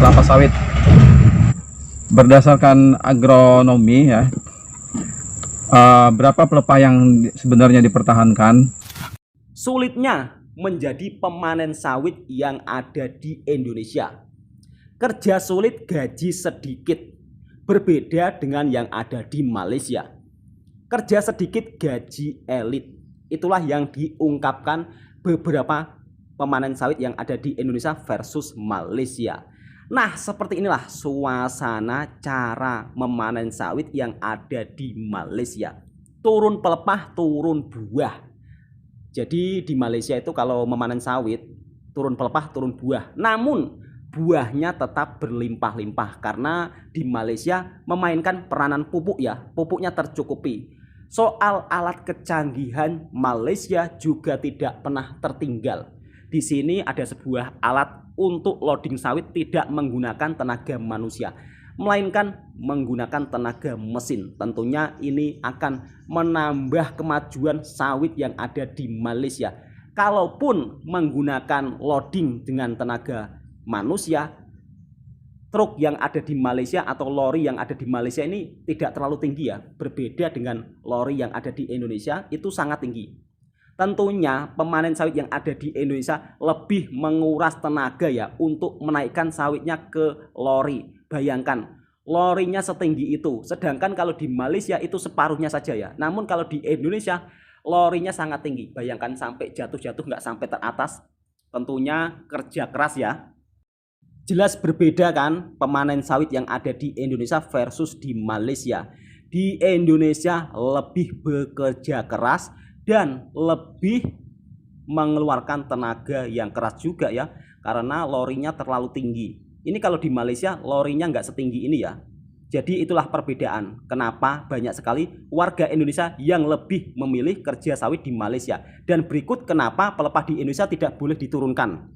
kelapa sawit. Berdasarkan agronomi ya, berapa pelepah yang sebenarnya dipertahankan? Sulitnya menjadi pemanen sawit yang ada di Indonesia. Kerja sulit, gaji sedikit. Berbeda dengan yang ada di Malaysia. Kerja sedikit, gaji elit. Itulah yang diungkapkan beberapa pemanen sawit yang ada di Indonesia versus Malaysia. Nah, seperti inilah suasana cara memanen sawit yang ada di Malaysia. Turun pelepah, turun buah. Jadi di Malaysia itu kalau memanen sawit, turun pelepah, turun buah. Namun buahnya tetap berlimpah-limpah karena di Malaysia memainkan peranan pupuk ya. Pupuknya tercukupi. Soal alat kecanggihan, Malaysia juga tidak pernah tertinggal. Di sini ada sebuah alat untuk loading sawit tidak menggunakan tenaga manusia, melainkan menggunakan tenaga mesin. Tentunya ini akan menambah kemajuan sawit yang ada di Malaysia. Kalaupun menggunakan loading dengan tenaga manusia, truk yang ada di Malaysia atau lori yang ada di Malaysia ini tidak terlalu tinggi ya. Berbeda dengan lori yang ada di Indonesia, itu sangat tinggi. Tentunya pemanen sawit yang ada di Indonesia lebih menguras tenaga ya untuk menaikkan sawitnya ke lori. Bayangkan lorinya setinggi itu, sedangkan kalau di Malaysia itu separuhnya saja ya. Namun kalau di Indonesia lorinya sangat tinggi. Bayangkan sampai jatuh-jatuh nggak sampai teratas. Tentunya kerja keras ya. Jelas berbeda kan pemanen sawit yang ada di Indonesia versus di Malaysia. Di Indonesia lebih bekerja keras dan lebih mengeluarkan tenaga yang keras juga ya, karena lorinya terlalu tinggi. Ini kalau di Malaysia lorinya nggak setinggi ini ya. Jadi itulah perbedaan kenapa banyak sekali warga Indonesia yang lebih memilih kerja sawit di Malaysia. Dan berikut kenapa pelepah di Indonesia tidak boleh diturunkan.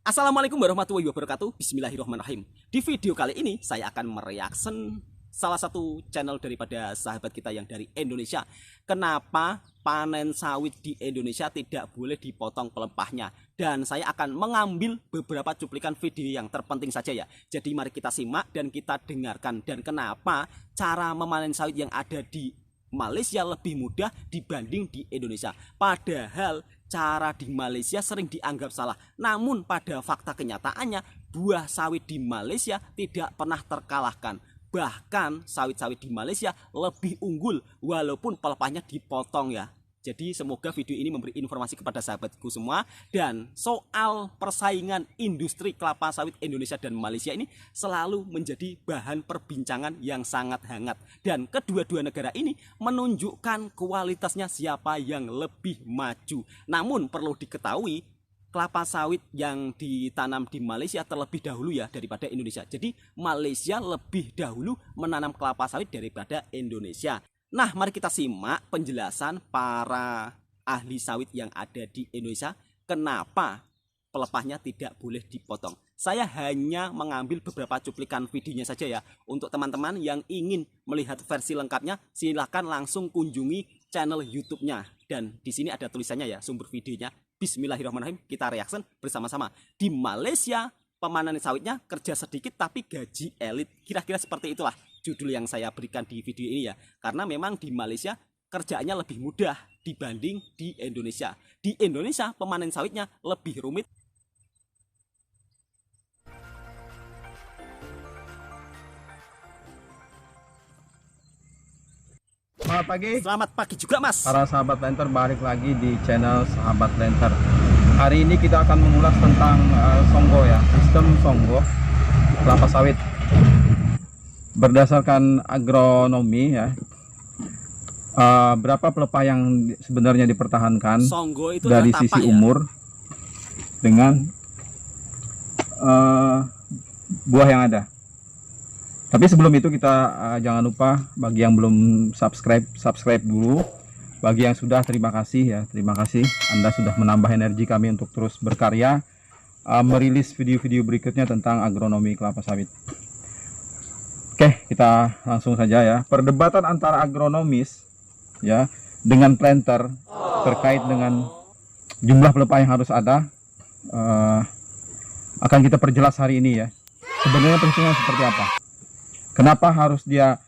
Assalamualaikum warahmatullahi wabarakatuh. Bismillahirrahmanirrahim. Di video kali ini saya akan mereaction salah satu channel daripada sahabat kita yang dari Indonesia. Kenapa panen sawit di Indonesia tidak boleh dipotong pelepahnya? Dan saya akan mengambil beberapa cuplikan video yang terpenting saja ya. Jadi mari kita simak dan kita dengarkan. Dan kenapa cara memanen sawit yang ada di Malaysia lebih mudah dibanding di Indonesia. Padahal cara di Malaysia sering dianggap salah. Namun pada fakta kenyataannya buah sawit di Malaysia tidak pernah terkalahkan. Bahkan sawit-sawit di Malaysia lebih unggul walaupun pelepahnya dipotong ya. Jadi semoga video ini memberi informasi kepada sahabatku semua. Dan soal persaingan industri kelapa sawit Indonesia dan Malaysia ini selalu menjadi bahan perbincangan yang sangat hangat. Dan kedua-dua negara ini menunjukkan kualitasnya siapa yang lebih maju. Namun perlu diketahui kelapa sawit yang ditanam di Malaysia terlebih dahulu ya daripada Indonesia. Jadi Malaysia lebih dahulu menanam kelapa sawit daripada Indonesia. Nah, mari kita simak penjelasan para ahli sawit yang ada di Indonesia kenapa pelepahnya tidak boleh dipotong. Saya hanya mengambil beberapa cuplikan videonya saja ya. Untuk teman-teman yang ingin melihat versi lengkapnya, silahkan langsung kunjungi channel YouTube-nya. Dan di sini ada tulisannya ya, sumber videonya. Bismillahirrahmanirrahim, kita reaction bersama-sama. Di Malaysia pemanen sawitnya kerja sedikit tapi gaji elit. Kira-kira seperti itulah judul yang saya berikan di video ini ya. Karena memang di Malaysia kerjaannya lebih mudah dibanding di Indonesia. Di Indonesia pemanen sawitnya lebih rumit. Selamat pagi. Selamat pagi juga Mas. Para sahabat Lenter, balik lagi di channel Sahabat Lenter. Hari ini kita akan mengulas tentang songgo ya, sistem songgo kelapa sawit. Berdasarkan agronomi ya, berapa pelepah yang sebenarnya dipertahankan Songgo itu dari sisi umur dengan buah yang ada. Tapi sebelum itu kita jangan lupa bagi yang belum subscribe dulu. Bagi yang sudah, terima kasih ya, terima kasih Anda sudah menambah energi kami untuk terus berkarya, merilis video-video berikutnya tentang agronomi kelapa sawit. Oke, kita langsung saja ya. Perdebatan antara agronomis ya dengan planter terkait dengan jumlah pelepah yang harus ada akan kita perjelas hari ini ya. Sebenarnya perhitungan seperti apa? Kenapa harus dia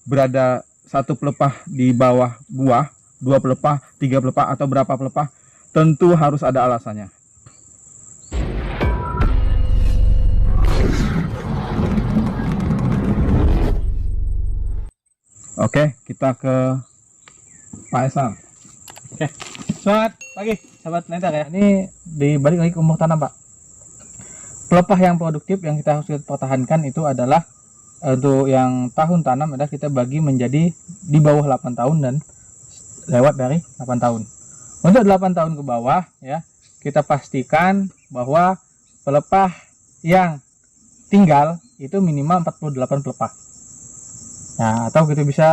berada satu pelepah di bawah buah, dua pelepah, tiga pelepah, atau berapa pelepah? Tentu harus ada alasannya. Oke, kita ke Pak Esal. Oke, selamat pagi sahabat Nenter ya. Ini dibalik lagi ke umur tanam Pak. Pelepah yang produktif yang kita harus pertahankan itu adalah untuk yang tahun tanam adalah kita bagi menjadi di bawah 8 tahun dan lewat dari 8 tahun. Untuk 8 tahun ke bawah ya, kita pastikan bahwa pelepah yang tinggal itu minimal 48 pelepah. Nah, atau kita bisa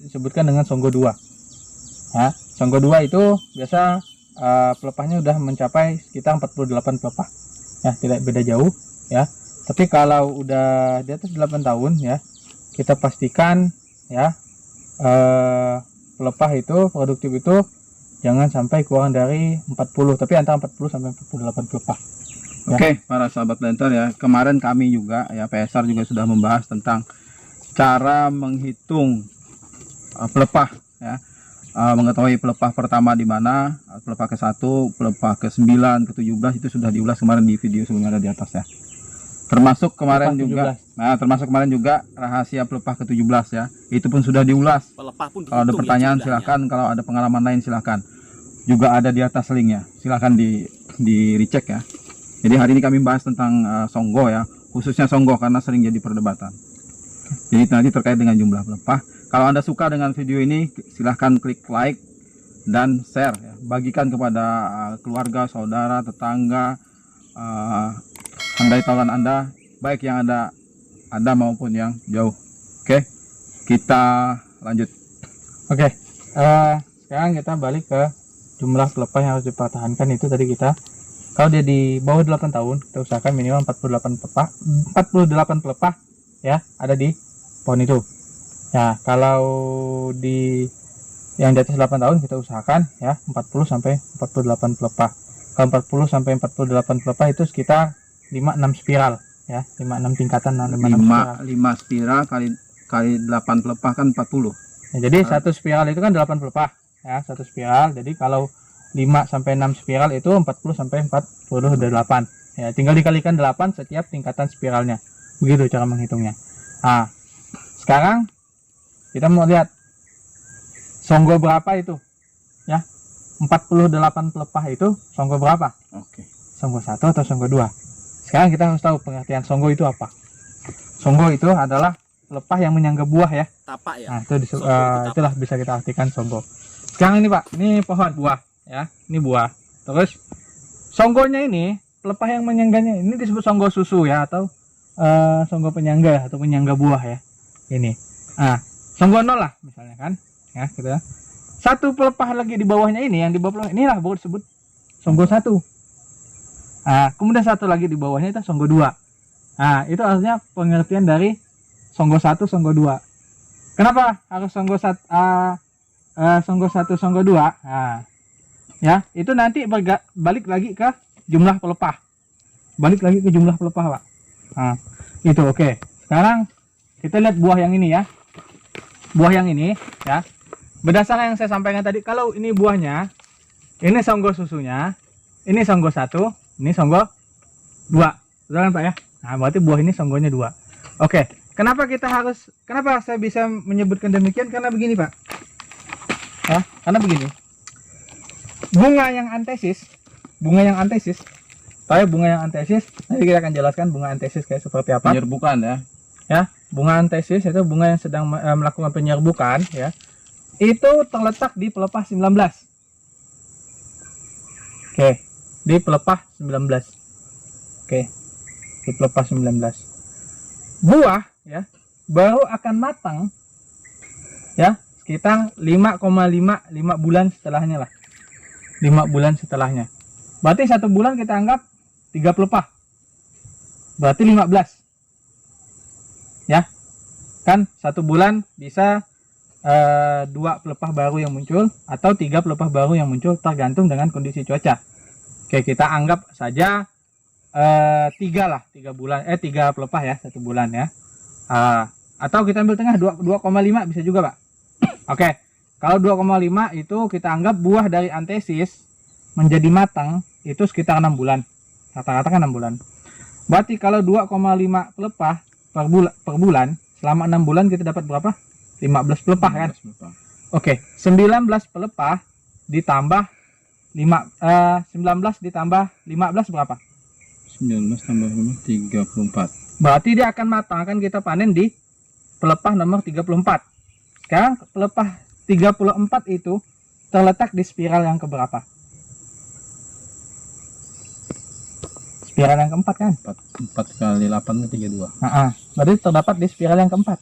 disebutkan dengan Songgo 2. Ya, Songgo 2 itu biasa pelepahnya udah mencapai sekitar 48 pelepah. Ya, tidak beda jauh ya. Tapi kalau udah di atas 8 tahun ya, kita pastikan ya pelepah itu produktif itu jangan sampai kurang dari 40, tapi antara 40 sampai 48 pelepah. Ya. Oke, para sahabat Lenter ya, kemarin kami juga ya PSR juga sudah membahas tentang cara menghitung pelepah ya, mengetahui pelepah pertama di mana, pelepah ke-1, pelepah ke-9, ke-17 itu sudah diulas kemarin di video sebelumnya ada di atas ya. Termasuk kemarin juga, termasuk kemarin juga rahasia pelepah ke-17 ya, itu pun sudah diulas. Pelepah pun Kalau ada pertanyaan silahkan, kalau ada pengalaman lain silahkan. Juga ada di atas linknya, silahkan di recheck ya. Jadi hari ini kami bahas tentang Songgo ya, khususnya Songgo karena sering jadi perdebatan. Jadi nanti terkait dengan jumlah pelepah. Kalau Anda suka dengan video ini, silahkan klik like dan share ya. Bagikan kepada keluarga, saudara, tetangga, andai taulan Anda, baik yang ada maupun yang jauh. Oke, kita lanjut. Oke, sekarang kita balik ke jumlah pelepah yang harus dipertahankan. Itu tadi kita, kalau dia di bawah 8 tahun, kita usahakan minimal 48 pelepah ya ada di pohon itu. Ya, kalau di yang di atas 8 tahun kita usahakan ya 40 sampai 48 pelepah. Kalau 40 sampai 48 pelepah itu sekitar 5-6 spiral ya, 5-6 tingkatan, 5 spiral kali 8 pelepah kan 40. Ya, jadi satu spiral itu kan 8 pelepah ya, satu spiral. Jadi kalau 5 sampai 6 spiral itu 40 sampai 48 ya, tinggal dikalikan 8 setiap tingkatan spiralnya. Begitu cara menghitungnya. Nah, sekarang kita mau lihat Songgo berapa itu ya, 48 pelepah itu Songgo berapa? Oke. Songgo 1 atau Songgo 2? Sekarang kita harus tahu pengertian Songgo itu apa. Songgo itu adalah pelepah yang menyangga buah ya. Tapak ya. Nah, itulah bisa kita artikan Songgo. Sekarang ini Pak, ini pohon buah ya, ini buah. Terus Songgonya ini, pelepah yang menyangganya ini disebut Songgo susu ya, atau Songgo penyangga atau penyangga buah ya. Ini. Nah, Songgo 0 lah misalnya kan. Ya, gitu ya. Satu pelepah lagi di bawahnya ini, yang di bawah inilah baru disebut Songgo 1. Nah, kemudian satu lagi di bawahnya itu Songgo 2. Nah, itu artinya pengertian dari Songgo 1, Songgo 2. Kenapa harus Songgo 1, Songgo 1, Songgo 2? Nah, ya, itu nanti balik lagi ke jumlah pelepah. Balik lagi ke jumlah pelepah, Pak. Nah, itu oke. Sekarang kita lihat buah yang ini ya. Buah yang ini ya. Berdasarkan yang saya sampaikan tadi, kalau ini buahnya, ini Songgo susunya, ini Songgo 1, ini Songgo 2. Betul kan Pak ya? Nah, berarti buah ini Songgonya 2. Oke. Kenapa saya bisa menyebutkan demikian? Karena begini Pak. Ya, karena begini. Bunga yang antesis, nanti kita akan jelaskan bunga antesis kayak seperti apa. Penyerbukan ya. Ya, bunga antesis itu bunga yang sedang melakukan penyerbukan ya. Itu terletak di pelepah 19. Oke, di pelepah 19. Oke. Di pelepah 19. Buah ya baru akan matang ya sekitar 5,5 bulan setelahnya lah. 5 bulan setelahnya. Berarti 1 bulan kita anggap 3 pelepah. Berarti 15. Ya. Kan 1 bulan bisa 2 pelepah baru yang muncul atau 3 pelepah baru yang muncul tergantung dengan kondisi cuaca. Oke, kita anggap saja 3 bulan, 3 pelepah ya, 1 bulan ya. Atau kita ambil tengah 2,5 bisa juga, Pak. Oke, kalau 2,5 itu kita anggap buah dari antesis menjadi matang itu sekitar 6 bulan. Rata-rata kan 6 bulan. Berarti kalau 2,5 pelepah per bulan, selama 6 bulan kita dapat berapa? 15 pelepah kan? 15 pelepah. Oke, 19 pelepah ditambah 19 ditambah 15 berapa? 19 tambah 5, 34. Berarti dia akan matang, akan kita panen di pelepah nomor 34. Sekarang pelepah 34 itu terletak di spiral yang keberapa? Spiral yang keempat kan? 4 kali 8 itu 32. Berarti terdapat di spiral yang keempat.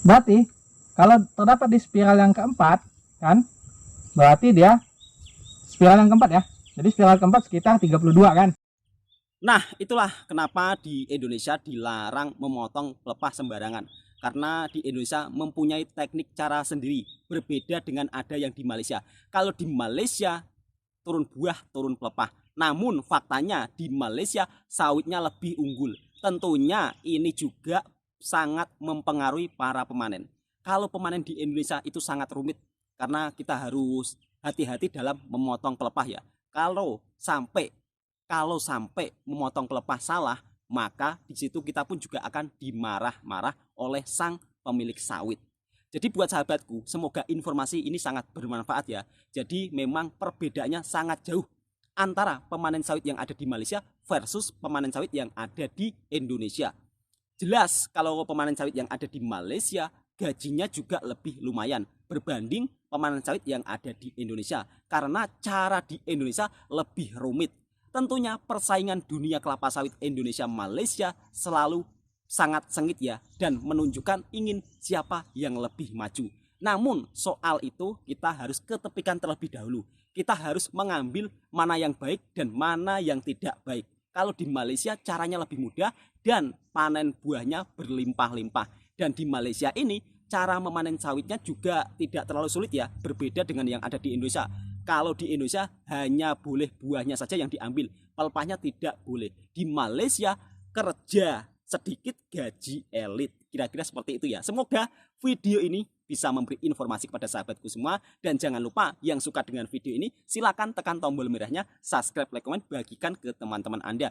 Berarti kalau terdapat di spiral yang keempat kan, berarti dia spiral yang keempat ya. Jadi spiral keempat sekitar 32 kan. Nah, itulah kenapa di Indonesia dilarang memotong pelepah sembarangan. Karena di Indonesia mempunyai teknik cara sendiri, berbeda dengan ada yang di Malaysia. Kalau di Malaysia turun buah, turun pelepah. Namun faktanya di Malaysia sawitnya lebih unggul. Tentunya ini juga sangat mempengaruhi para pemanen. Kalau pemanen di Indonesia itu sangat rumit karena kita harus hati-hati dalam memotong pelepah ya. Kalau sampai memotong pelepah salah, maka di situ kita pun juga akan dimarah-marah oleh sang pemilik sawit. Jadi buat sahabatku, semoga informasi ini sangat bermanfaat ya. Jadi memang perbedaannya sangat jauh antara pemanen sawit yang ada di Malaysia versus pemanen sawit yang ada di Indonesia. Jelas kalau pemanen sawit yang ada di Malaysia gajinya juga lebih lumayan berbanding pemanen sawit yang ada di Indonesia. Karena cara di Indonesia lebih rumit. Tentunya persaingan dunia kelapa sawit Indonesia-Malaysia selalu sangat sengit ya, dan menunjukkan ingin siapa yang lebih maju. Namun soal itu kita harus ketepikan terlebih dahulu. Kita harus mengambil mana yang baik dan mana yang tidak baik. Kalau di Malaysia caranya lebih mudah dan panen buahnya berlimpah-limpah. Dan di Malaysia ini cara memanen sawitnya juga tidak terlalu sulit ya, berbeda dengan yang ada di Indonesia. Kalau di Indonesia hanya boleh buahnya saja yang diambil, pelepahnya tidak boleh. Di Malaysia kerja sedikit gaji elit. Kira-kira seperti itu ya. Semoga video ini bisa memberi informasi kepada sahabatku semua. Dan jangan lupa yang suka dengan video ini silakan tekan tombol merahnya, subscribe, like, komen, bagikan ke teman-teman Anda.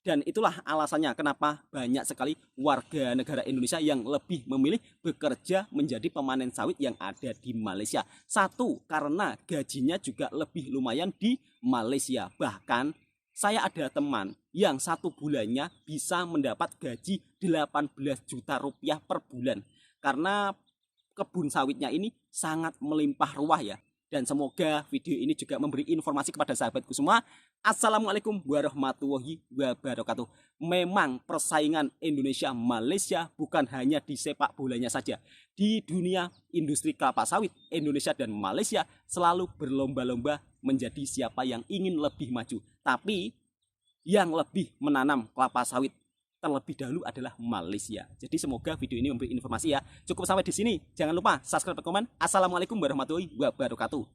Dan itulah alasannya kenapa banyak sekali warga negara Indonesia yang lebih memilih bekerja menjadi pemanen sawit yang ada di Malaysia. Satu, karena gajinya juga lebih lumayan di Malaysia. Bahkan saya ada teman yang 1 bulannya bisa mendapat gaji 18 juta rupiah per bulan. Karena kebun sawitnya ini sangat melimpah ruah ya. Dan semoga video ini juga memberi informasi kepada sahabatku semua. Assalamualaikum warahmatullahi wabarakatuh. Memang persaingan Indonesia-Malaysia bukan hanya di sepak bolanya saja. Di dunia industri kelapa sawit, Indonesia dan Malaysia selalu berlomba-lomba menjadi siapa yang ingin lebih maju. Tapi yang lebih menanam kelapa sawit terlebih dahulu adalah Malaysia. Jadi semoga video ini memberi informasi ya. Cukup sampai di sini. Jangan lupa subscribe dan komen. Assalamualaikum warahmatullahi wabarakatuh.